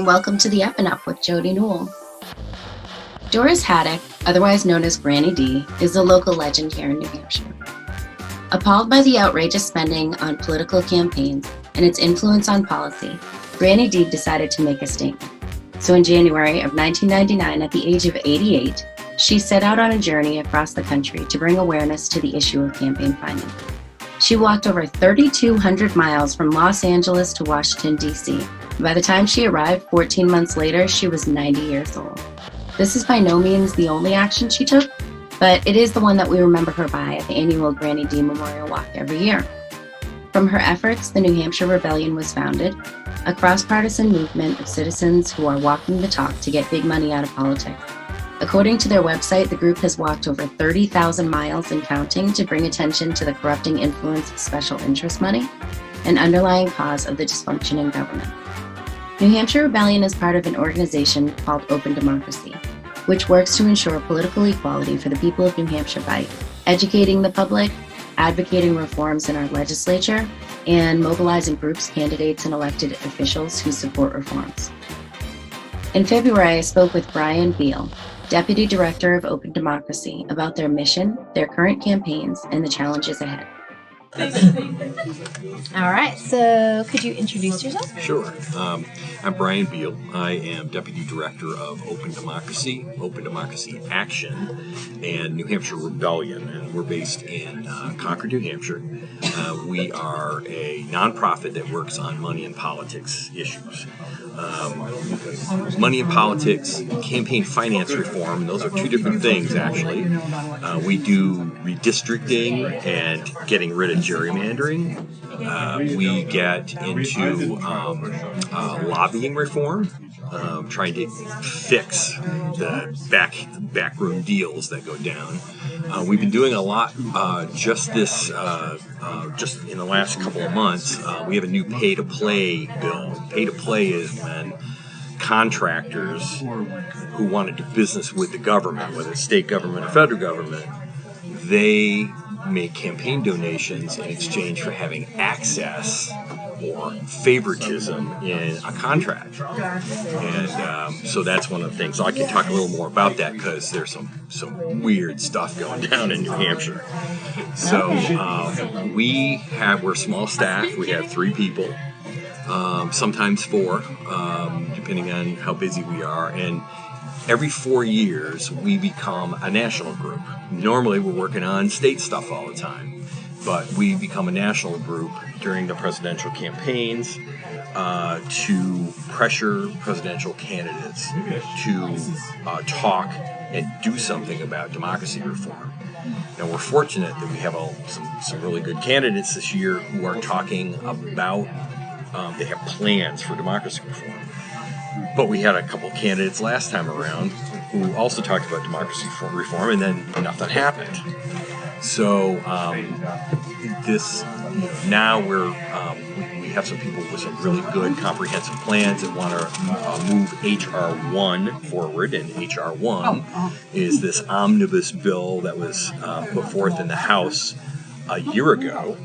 and welcome to the Up and Up with Jody Newell. Doris Haddock, otherwise known as Granny D, is a local legend here in New Hampshire. Appalled by the outrageous spending on political campaigns and its influence on policy, Granny D decided to make a statement. So in January of 1999, at the age of 88, she set out on a journey across the country to bring awareness to the issue of campaign finance. She walked over 3,200 miles from Los Angeles to Washington, D.C. By the time she arrived 14 months later, she was 90 years old. This is by no means the only action she took, but it is the one that we remember her by at the annual Granny D Memorial Walk every year. From her efforts, the New Hampshire Rebellion was founded, a cross-partisan movement of citizens who are walking the talk to get big money out of politics. According to their website, the group has walked over 30,000 miles and counting to bring attention to the corrupting influence of special interest money, an underlying cause of the dysfunction in government. New Hampshire Rebellion is part of an organization called Open Democracy, which works to ensure political equality for the people of New Hampshire by educating the public, advocating reforms in our legislature, and mobilizing groups, candidates, and elected officials who support reforms. In February, I spoke with Bheil, Deputy Director of Open Democracy, about their mission, their current campaigns, and the challenges ahead. All right, so could you introduce yourself? Sure. I'm Bheil. I am Deputy Director of Open Democracy Action, and New Hampshire Rebellion, and we're based in Concord, New Hampshire. We are a nonprofit that works on money and politics issues. Money and politics, campaign finance reform, and those are two different things, actually. We do redistricting and getting rid of gerrymandering. We get into lobbying reform, trying to fix the backroom deals that go down. We've been doing a lot just in the last couple of months. We have a new pay-to-play bill. Pay-to-play is when contractors who want to do business with the government, whether it's state government or federal government, they make campaign donations in exchange for having access or favoritism in a contract. And so that's one of the things. So I can talk a little more about that because there's some weird stuff going down in New Hampshire. So we're small staff. We have 3 people, sometimes 4, depending on how busy we are. And every 4 years, we become a national group. Normally, we're working on state stuff all the time, but we become a national group during the presidential campaigns to pressure presidential candidates to talk and do something about democracy reform. Now, we're fortunate that we have some really good candidates this year who are talking about, they have plans for democracy reform. But we had a couple of candidates last time around who also talked about democracy reform, and then nothing happened. So now we have some people with some really good comprehensive plans that want to move H.R. 1 forward, and H.R. 1 is this omnibus bill that was put forth in the House a year ago.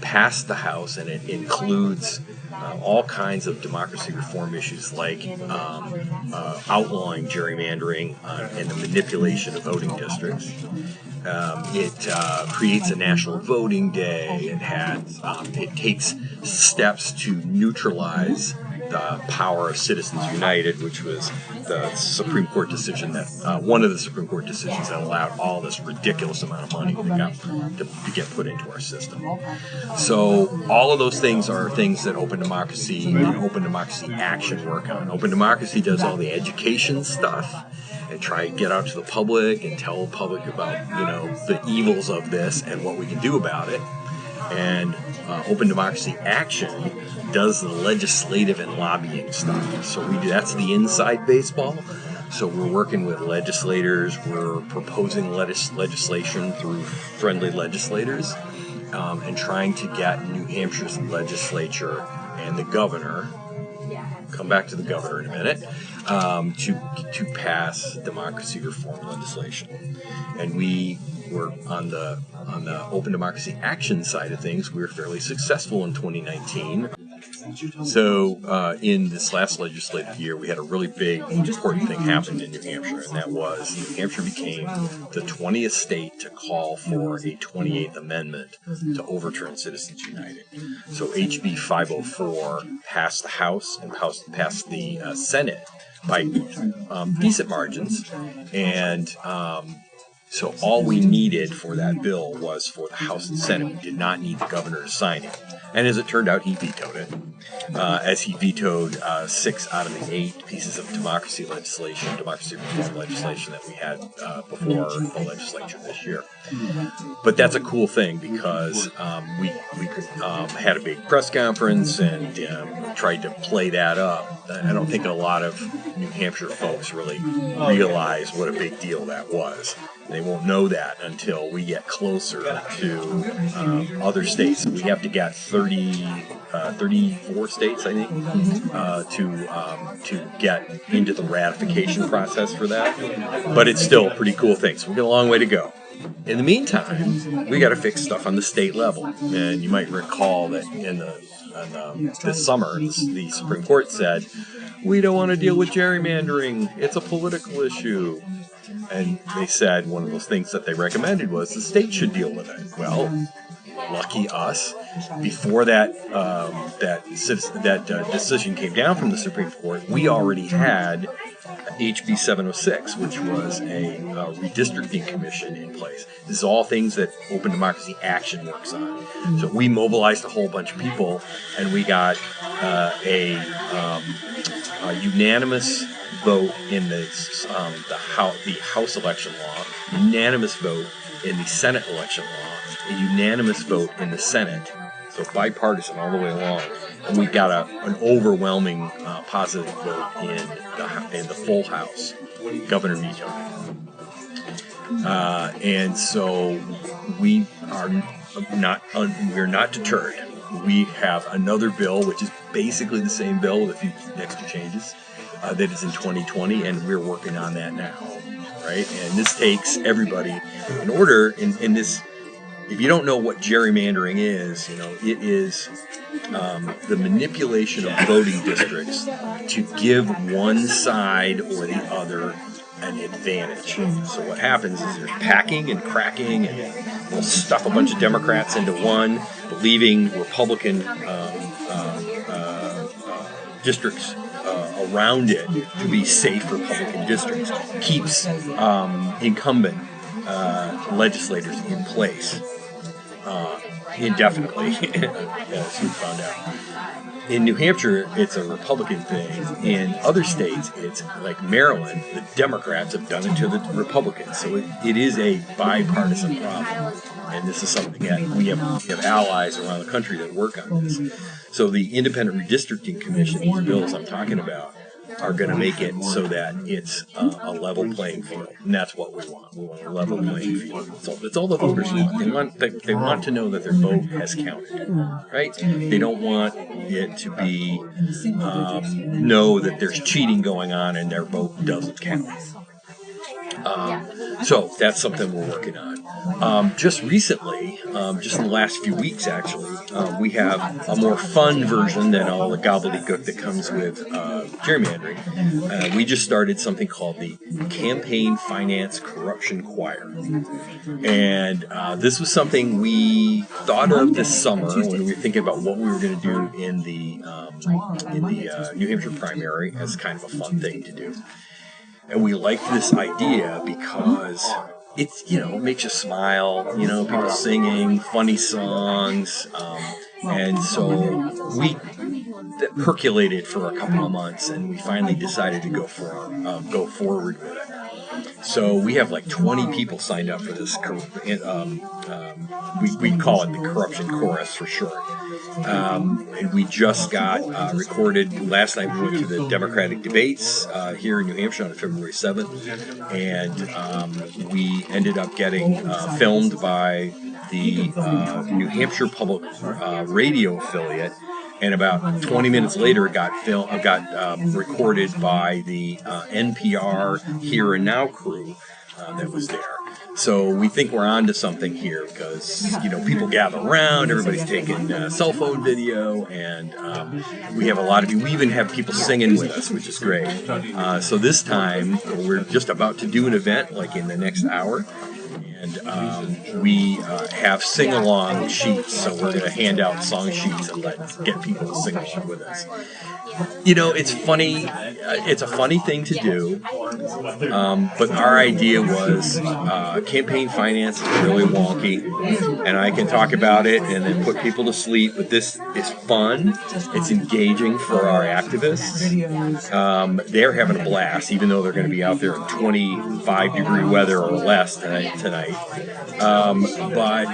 Passed the House, and it includes all kinds of democracy reform issues like outlawing gerrymandering and the manipulation of voting districts. It creates a national voting day. It takes steps to neutralize the power of Citizens United, which was the Supreme Court decision one of the Supreme Court decisions that allowed all this ridiculous amount of money to get put into our system. So all of those things are things that Open Democracy and Open Democracy Action work on. Open Democracy does all the education stuff and try to get out to the public and tell the public about the evils of this and what we can do about it. And Open Democracy Action does the legislative and lobbying stuff. So that's the inside baseball. So we're working with legislators. We're proposing legislation through friendly legislators and trying to get New Hampshire's legislature and the governor, come back to the governor in a minute, to pass democracy reform legislation. And we were on the Open Democracy Action side of things. We were fairly successful in 2019. So in this last legislative year, we had a really big, important thing happen in New Hampshire, and that was New Hampshire became the 20th state to call for a 28th Amendment to overturn Citizens United. So HB 504 passed the House and passed the Senate by decent margins, and so all we needed for that bill was for the House and Senate. We did not need the governor to sign it. And as it turned out, he vetoed it, as he vetoed 6 out of the 8 pieces of democracy reform legislation that we had before the legislature this year. But that's a cool thing because we had a big press conference and tried to play that up. I don't think a lot of New Hampshire folks really realize what a big deal that was. They won't know that until we get closer to other states. We have to get 34 states, I think, to get into the ratification process for that. But it's still a pretty cool thing. So we've got a long way to go. In the meantime, we got to fix stuff on the state level. And you might recall that this summer, the Supreme Court said, we don't want to deal with gerrymandering. It's a political issue. And they said one of those things that they recommended was the state should deal with it. Well, lucky us. Before that decision came down from the Supreme Court, we already had HB 706, which was a redistricting commission in place. This is all things that Open Democracy Action works on. So we mobilized a whole bunch of people, and we got a unanimous vote in the House election law, unanimous vote in the Senate election law, a unanimous vote in the Senate, so bipartisan all the way along, and we got an overwhelming positive vote in the full House. Governor vetoed it, and so we're not deterred. We have another bill, which is basically the same bill with a few extra changes. That is in 2020, and we're working on that now, right? And this takes everybody in order. In this, if you don't know what gerrymandering is, it is the manipulation of voting districts to give one side or the other an advantage. So what happens is there's packing and cracking, and we'll stuff a bunch of Democrats into one, leaving Republican districts around it to be safe Republican districts. Keeps incumbent legislators in place indefinitely, as we found out. In New Hampshire, it's a Republican thing. In other states, it's like Maryland, the Democrats have done it to the Republicans. So it is a bipartisan problem. And this is something that we have allies around the country that work on this. So the Independent Redistricting Commission, these bills I'm talking about, are going to make it so that it's a level playing field, and that's what we want. We want a level playing field. It's all the voters want. They want to know that their vote has counted, right? They don't want it to be know that there's cheating going on and their vote doesn't count. So that's something we're working on. Just recently, just in the last few weeks actually, we have a more fun version than all the gobbledygook that comes with gerrymandering. We just started something called the Campaign Finance Corruption Choir. And this was something we thought of this summer when we were thinking about what we were going to do in the New Hampshire primary as kind of a fun thing to do. And we liked this idea because it's, makes you smile, people singing funny songs. And so we percolated for a couple of months, and we finally decided to go forward with it. So we have like 20 people signed up for this. We call it the Corruption Chorus for short. And we just got recorded. Last night we went to the Democratic debates here in New Hampshire on February 7th. And we ended up getting filmed by the New Hampshire Public Radio affiliate. And about 20 minutes later, it got recorded by the NPR Here and Now crew that was there. So we think we're onto something here because, people gather around, everybody's taking cell phone video, and we have a lot of people. We even have people singing with us, which is great. So this time, we're just about to do an event, like in the next hour. And we have sing-along sheets, so we're going to hand out song sheets and get people to sing along with us. It's funny. It's a funny thing to do, but our idea was campaign finance is really wonky, and I can talk about it and then put people to sleep, but this is fun. It's engaging for our activists. They're having a blast, even though they're going to be out there in 25-degree weather or less tonight. But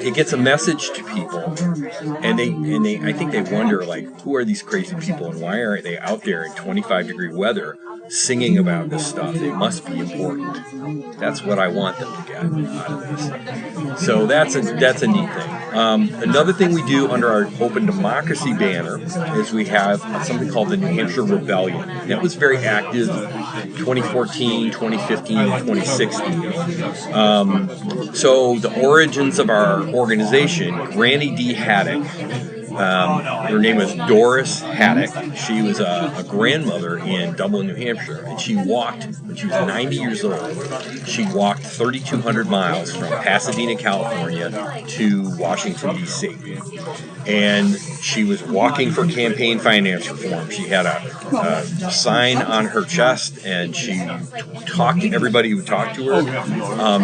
it gets a message to people, and they I think they wonder, like, who are these crazy people and why aren't they out there in 25-degree weather singing about this stuff? They must be important. That's what I want them to get out of this. So that's a neat thing. Another thing we do under our Open Democracy banner is we have something called the New Hampshire Rebellion. That was very active 2014, 2015, 2016. So the origins of our organization, Granny D. Haddock, her name was Doris Haddock. She was a grandmother in Dublin, New Hampshire, and she walked, when she was 90 years old, she walked 3,200 miles from Pasadena, California to Washington, D.C. And she was walking for campaign finance reform. She had a sign on her chest, and she talked to everybody who talked to her.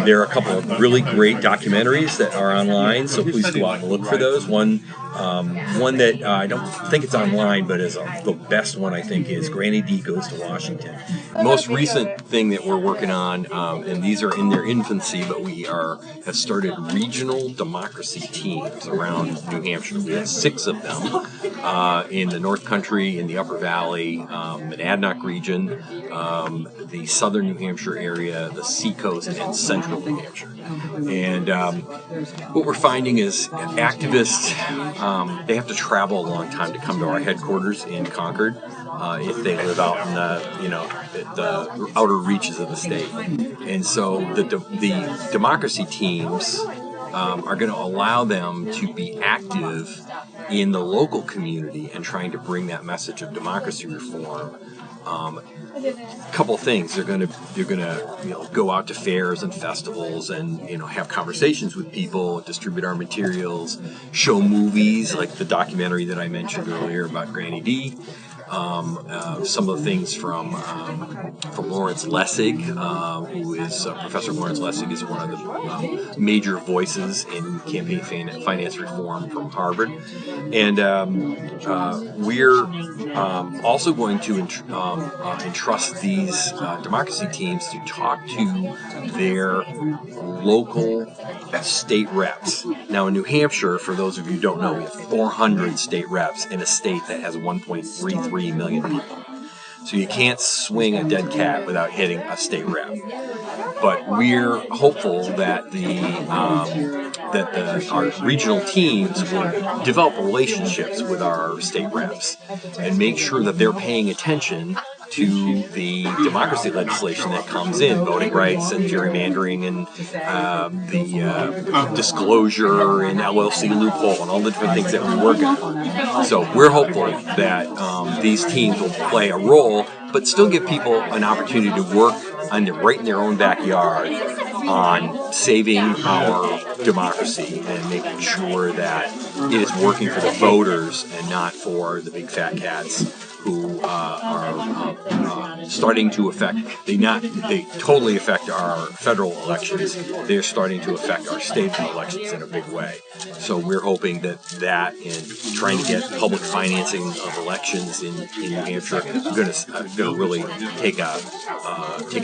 There are a couple of really great documentaries that are online, so please go out and look for those. One that I don't think it's online, but is the best one, I think, is Granny D Goes to Washington. The most recent thing that we're working on, and these are in their infancy, but we have started regional democracy teams around New Hampshire. We have 6 of them in the North Country, in the Upper Valley, Monadnock region, the Southern New Hampshire area, the Seacoast, and Central New Hampshire. And what we're finding is activists, they have to travel a long time to come to our headquarters in Concord if they live out in the outer reaches of the state. And so the democracy teams are going to allow them to be active in the local community and trying to bring that message of democracy reform. Couple things. They're going to go out to fairs and festivals and have conversations with people, distribute our materials, show movies like the documentary that I mentioned earlier about Granny D. Some of the things from Lawrence Lessig, who is Professor Lawrence Lessig is one of the major voices in campaign finance reform from Harvard, and we're also going to entrust these democracy teams to talk to their local state reps. Now in New Hampshire, for those of you who don't know, we have 400 state reps in a state that has 1.33 million people. So you can't swing a dead cat without hitting a state rep. But we're hopeful that our regional teams will develop relationships with our state reps and make sure that they're paying attention to the democracy legislation that comes in, voting rights and gerrymandering and the disclosure and LLC loophole and all the different things that we work on. So we're hopeful that these teams will play a role, but still give people an opportunity to work right in their own backyard on saving our democracy and making sure that it is working for the voters and not for the big fat cats who are starting to affect. They totally affect our federal elections. They're starting to affect our state elections in a big way. So we're hoping that and trying to get public financing of elections in New Hampshire is going to really take a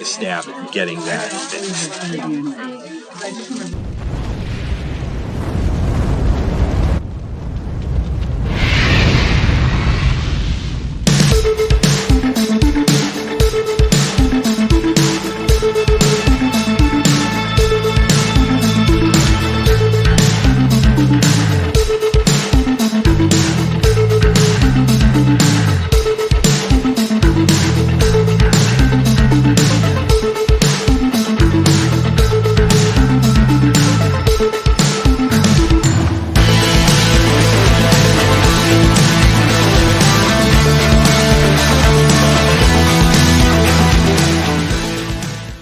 stab at getting that fixed.